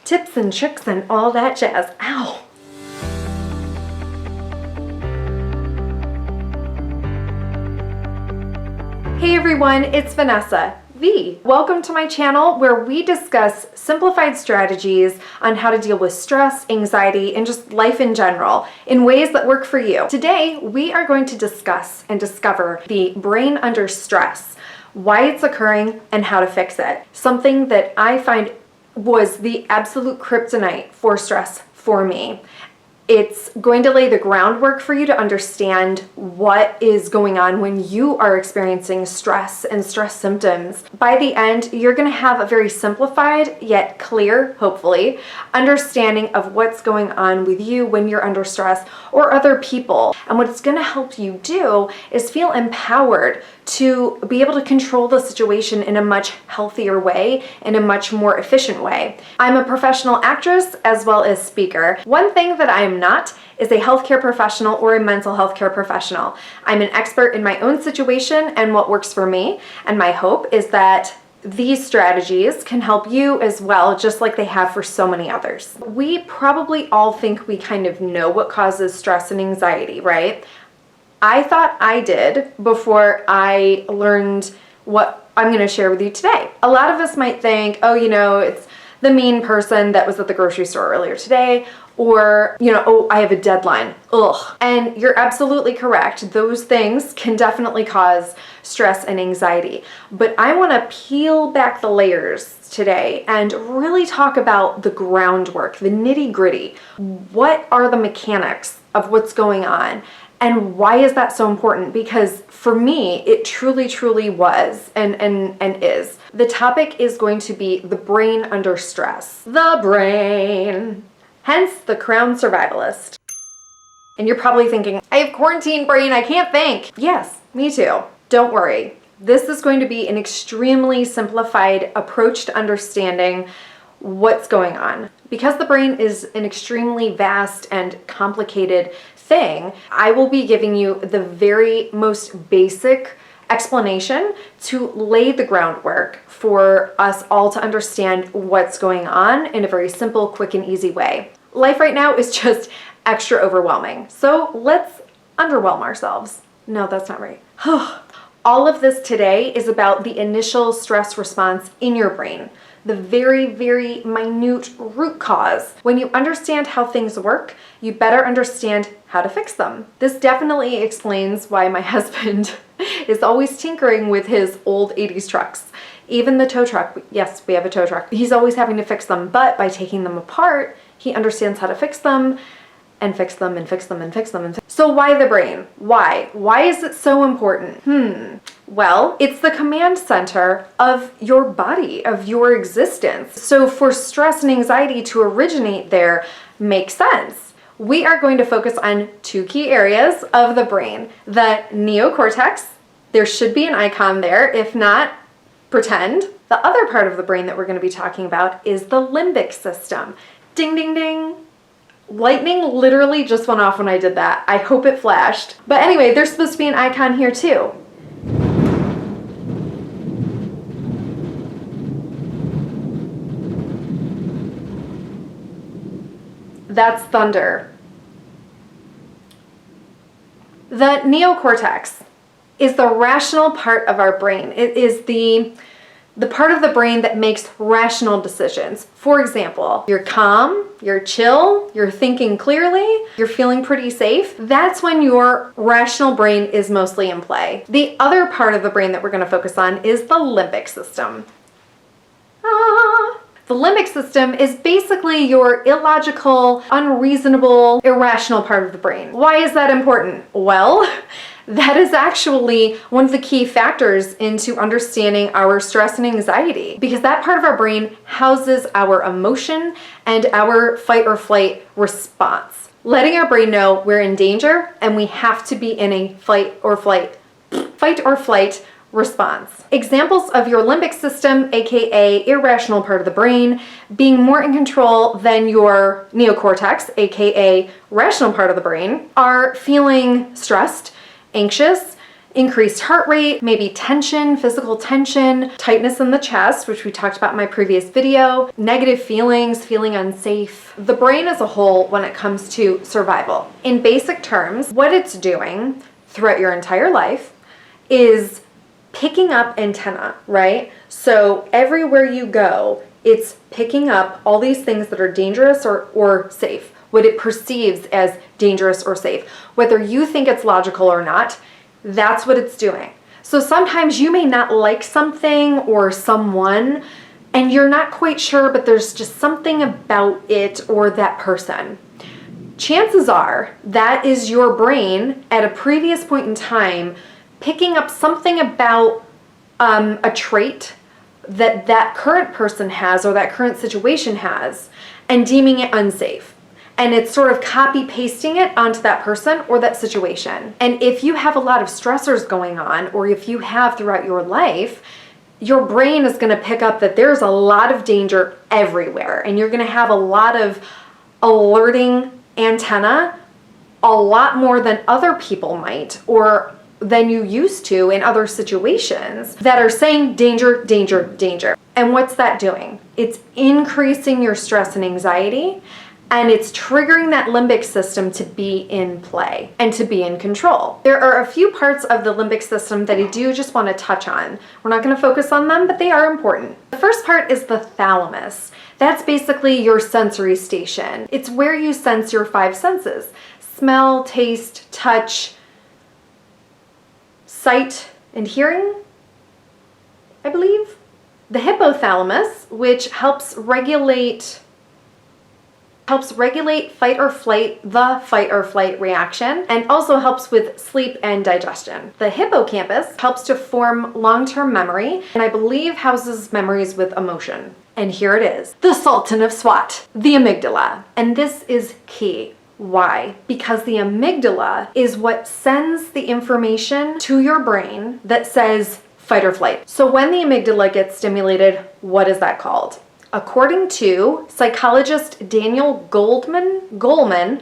tips and tricks and all that jazz. Ow! Hey everyone, it's Vanessa V. Welcome to my channel where we discuss simplified strategies on how to deal with stress, anxiety, and just life in general in ways that work for you. Today, we are going to discuss and discover the brain under stress, why it's occurring, and how to fix it. Something that I find was the absolute kryptonite for stress for me. It's going to lay the groundwork for you to understand what is going on when you are experiencing stress and stress symptoms. By the end, you're going to have a very simplified yet clear, hopefully, understanding of what's going on with you when you're under stress or other people. And what it's going to help you do is feel empowered to be able to control the situation in a much healthier way, in a much more efficient way. I'm a professional actress as well as speaker. One thing that I'm not is a healthcare professional or a mental health care professional. I'm an expert in my own situation and what works for me, and my hope is that these strategies can help you as well, just like they have for so many others. We probably all think we kind of know what causes stress and anxiety, right? I thought I did before I learned what I'm going to share with you today. A lot of us might think, oh, it's the mean person that was at the grocery store earlier today, or, oh, I have a deadline. Ugh. And you're absolutely correct. Those things can definitely cause stress and anxiety. But I want to peel back the layers today and really talk about the groundwork, the nitty-gritty. What are the mechanics of what's going on? And why is that so important? Because for me, it truly, truly was and is. The topic is going to be the brain under stress. The brain. Hence the crown survivalist. And you're probably thinking, I have quarantine brain, I can't think. Yes, me too. Don't worry. This is going to be an extremely simplified approach to understanding what's going on. Because the brain is an extremely vast and complicated thing, I will be giving you the very most basic explanation to lay the groundwork for us all to understand what's going on in a very simple, quick, and easy way. Life right now is just extra overwhelming. So let's underwhelm ourselves. No, that's not right. All of this today is about the initial stress response in your brain. The very, very minute root cause. When you understand how things work, you better understand how to fix them. This definitely explains why my husband is always tinkering with his old 80s trucks. Even the tow truck, yes, we have a tow truck. He's always having to fix them, but by taking them apart, he understands how to fix them and fix them and fix them and fix them. So why the brain? Why? Why is it so important? Well, it's the command center of your body, of your existence. So for stress and anxiety to originate there makes sense. We are going to focus on two key areas of the brain. The neocortex, there should be an icon there. If not, pretend. The other part of the brain that we're going to be talking about is the limbic system. Ding, ding, ding. Lightning literally just went off when I did that. I hope it flashed. But anyway, there's supposed to be an icon here too. That's thunder. The neocortex is the rational part of our brain. It is the part of the brain that makes rational decisions. For example, you're calm, you're chill, you're thinking clearly, you're feeling pretty safe. That's when your rational brain is mostly in play. The other part of the brain that we're going to focus on is the limbic system. The limbic system is basically your illogical, unreasonable, irrational part of the brain. Why is that important? Well, that is actually one of the key factors into understanding our stress and anxiety, because that part of our brain houses our emotion and our fight or flight response, letting our brain know we're in danger and we have to be in a fight or flight response. Examples of your limbic system, aka irrational part of the brain, being more in control than your neocortex, aka rational part of the brain, are feeling stressed, anxious, increased heart rate, maybe tension, physical tension, tightness in the chest, which we talked about in my previous video, negative feelings, feeling unsafe. The brain as a whole, when it comes to survival, in basic terms, what it's doing throughout your entire life is picking up antenna, right? So everywhere you go, it's picking up all these things that are dangerous or safe, what it perceives as dangerous or safe. Whether you think it's logical or not, that's what it's doing. So sometimes you may not like something or someone, and you're not quite sure, but there's just something about it or that person. Chances are that is your brain at a previous point in time picking up something about a trait that that current person has or that current situation has and deeming it unsafe. And it's sort of copy pasting it onto that person or that situation. And if you have a lot of stressors going on, or if you have throughout your life, your brain is going to pick up that there's a lot of danger everywhere. And you're going to have a lot of alerting antenna, a lot more than other people might, or than you used to in other situations, that are saying danger, danger, danger. And what's that doing? It's increasing your stress and anxiety. And it's triggering that limbic system to be in play and to be in control. There are a few parts of the limbic system that I do just want to touch on. We're not going to focus on them, but they are important. The first part is the thalamus. That's basically your sensory station. It's where you sense your five senses: smell, taste, touch, sight, and hearing, I believe. The hypothalamus, which helps regulate fight or flight, the fight or flight reaction, and also helps with sleep and digestion. The hippocampus helps to form long-term memory, and I believe houses memories with emotion. And here it is, the Sultan of SWAT, the amygdala. And this is key. Why? Because the amygdala is what sends the information to your brain that says fight or flight. So when the amygdala gets stimulated, what is that called? According to psychologist Daniel Goleman,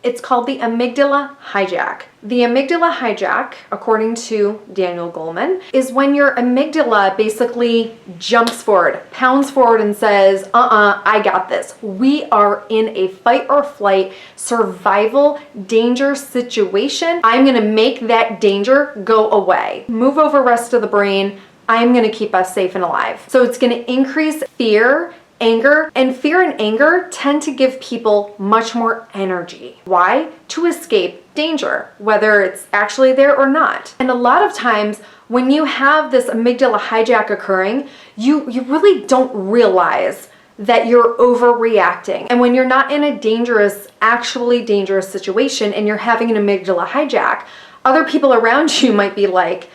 it's called the amygdala hijack. The amygdala hijack, according to Daniel Goleman, is when your amygdala basically jumps forward, pounds forward and says, I got this. We are in a fight or flight, survival, danger situation. I'm gonna make that danger go away. Move over rest of the brain. I'm going to keep us safe and alive. So it's going to increase fear, anger, and fear and anger tend to give people much more energy. Why? To escape danger, whether it's actually there or not. And a lot of times when you have this amygdala hijack occurring, you really don't realize that you're overreacting. And when you're not in a actually dangerous situation and you're having an amygdala hijack, other people around you might be like,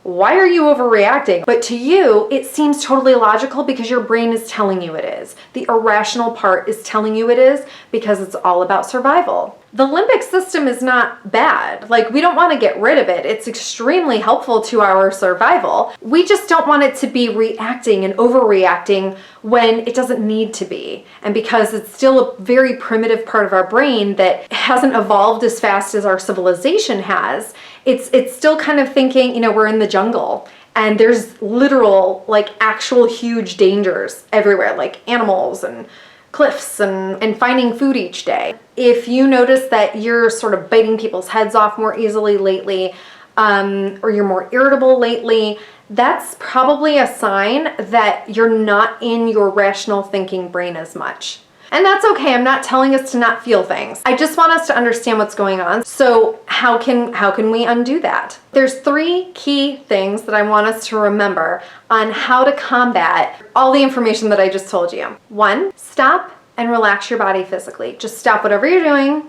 why are you overreacting? But to you, it seems totally logical because your brain is telling you it is. The irrational part is telling you it is because it's all about survival. The limbic system is not bad. Like, we don't want to get rid of it. It's extremely helpful to our survival. We just don't want it to be reacting and overreacting when it doesn't need to be. And because it's still a very primitive part of our brain that hasn't evolved as fast as our civilization has, it's still kind of thinking, we're in the jungle and there's literal, like, actual huge dangers everywhere, like animals and cliffs and finding food each day. If you notice that you're sort of biting people's heads off more easily lately, or you're more irritable lately, that's probably a sign that you're not in your rational thinking brain as much. And that's okay. I'm not telling us to not feel things. I just want us to understand what's going on. So how can we undo that? There's 3 key things that I want us to remember on how to combat all the information that I just told you. 1, stop and relax your body physically. Just stop whatever you're doing and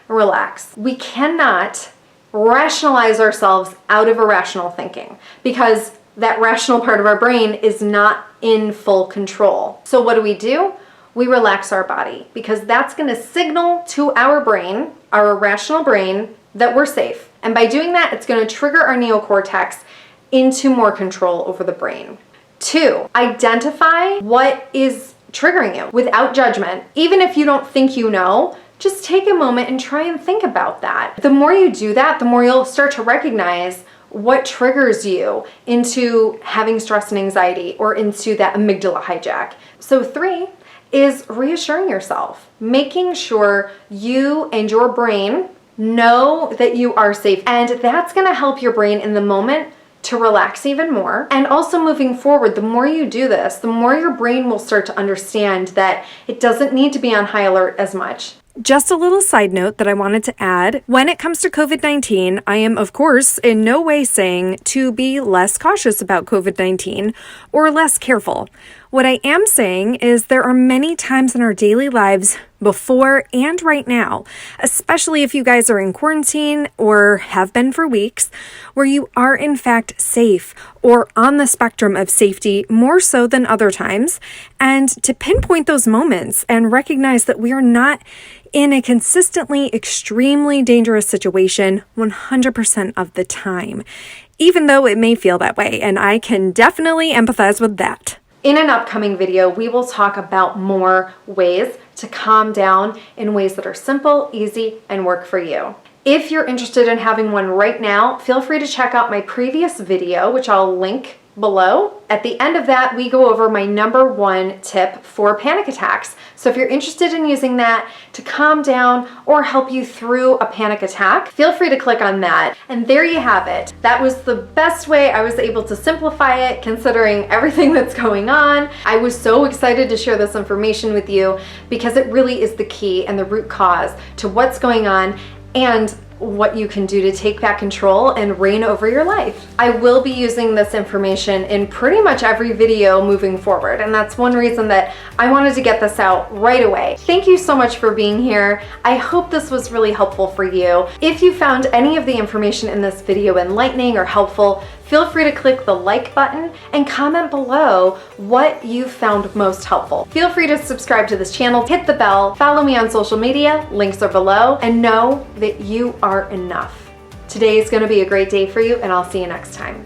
relax. We cannot rationalize ourselves out of irrational thinking because that rational part of our brain is not in full control. So what do? We relax our body because that's going to signal to our brain, our irrational brain, that we're safe. And by doing that, it's going to trigger our neocortex into more control over the brain. 2, identify what is triggering you without judgment. Even if you don't think you know, just take a moment and try and think about that. The more you do that, the more you'll start to recognize what triggers you into having stress and anxiety or into that amygdala hijack. So 3 is reassuring yourself, making sure you and your brain know that you are safe. And that's gonna help your brain in the moment to relax even more. And also moving forward, the more you do this, the more your brain will start to understand that it doesn't need to be on high alert as much. Just a little side note that I wanted to add. When it comes to COVID-19, I am, of course, in no way saying to be less cautious about COVID-19 or less careful. What I am saying is there are many times in our daily lives before and right now, especially if you guys are in quarantine or have been for weeks, where you are in fact safe or on the spectrum of safety more so than other times. And to pinpoint those moments and recognize that we are not in a consistently extremely dangerous situation 100% of the time, even though it may feel that way. And I can definitely empathize with that. In an upcoming video, we will talk about more ways to calm down in ways that are simple, easy, and work for you. If you're interested in having one right now, feel free to check out my previous video, which I'll link below. At the end of that, we go over my number 1 tip for panic attacks. So if you're interested in using that to calm down or help you through a panic attack, feel free to click on that. And there you have it. That was the best way I was able to simplify it considering everything that's going on. I was so excited to share this information with you because it really is the key and the root cause to what's going on and what you can do to take back control and reign over your life. I will be using this information in pretty much every video moving forward, and that's one reason that I wanted to get this out right away. Thank you so much for being here. I hope this was really helpful for you. If you found any of the information in this video enlightening or helpful, feel free to click the like button and comment below what you found most helpful. Feel free to subscribe to this channel, hit the bell, follow me on social media, links are below, and know that you are enough. Today is going to be a great day for you, and I'll see you next time.